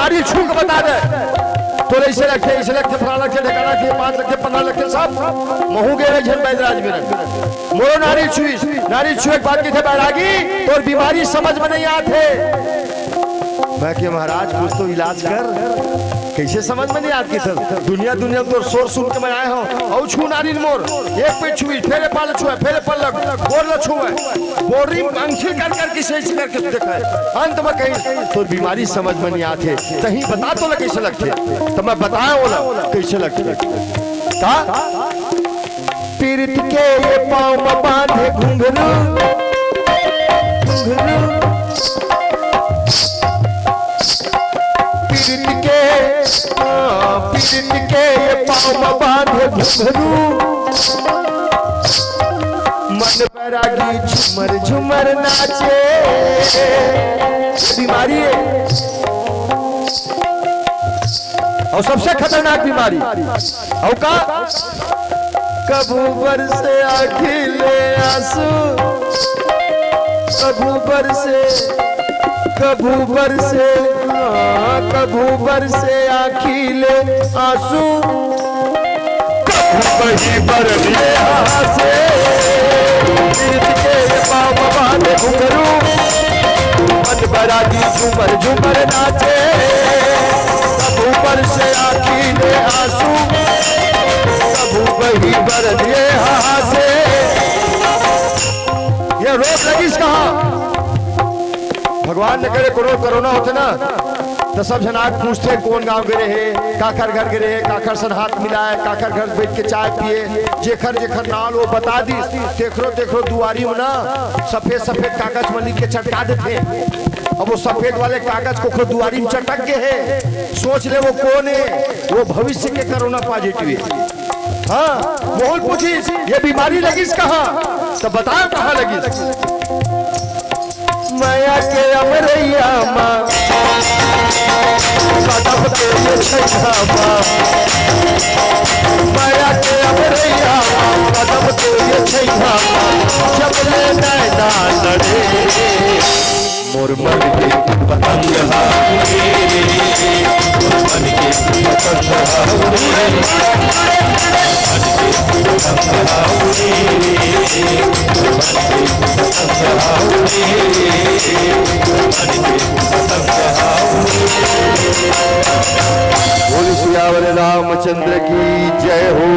नारी छू के बता दे तो ऐसे रखे फला रखे ढकाना के 5 रखे 15 रखे सब महू गे झन बैदराज में मोरो नारी छुए बात की थे बैरागी तो बीमारी समझ में नहीं आते। मैं कि महाराज कुछ तो इलाज कर कैसे समझ में नहीं आती थी दुनिया तो शोर सुन के मैं आया हूँ और छू नारी मोर एक पे छुई फेरे पाल छुए फेरे पल्लक बोर ल छुए बोरी अंखी कर किसे करके देखा अंत में कहीं तो बीमारी समझ में नहीं आते कहीं बता तो कैसे लगते तो मैं बताया बोला कैसे लगते का पीरित के ये पाँव में बांधे घुंघरू पीरित के ये पाँव में बांधे घुंघरू मन बैरागी झुमर झुमर नाचे बीमारी है और सबसे खतरनाक बीमारी और का कबू बरसे अखिले आंसू कबू बरसे अखिले आंसू कहीं बरसे हासे के पाँव बांधे घुंघरू मन बैरागी झुमर झुमर नाचे कबू बरसे अखिले आंसू कबू वही बरसे हासे। ये रोक लगी कहा भगवान ने करे कोरोना होते ना तो सब जनाक पूछते कौन गांव गिरे है काकर घर गिरे है काकर सन हाथ मिलाए काकर घर बैठ के चाय पिए जेखर नाल वो बता दी देखो दुआरी में ना सफेद कागज में लिख के चटका देते अब वो सफेद वाले कागज को दुआरी में चटक के है सोच ले वो कौन है वो भविष्य के कोरोना पॉजिटिव है। हाँ बोल पूछी ये बीमारी लगी कहाँ तो बताओ कहाँ लगी माया के अमरैया माँ कदम के ये छैठा माया के अमरैया माँ कदम के ये छैठा जब ले नैना लड़े मोर मन के पतंग मन के बोल सियावर रामचंद्र की जय हो।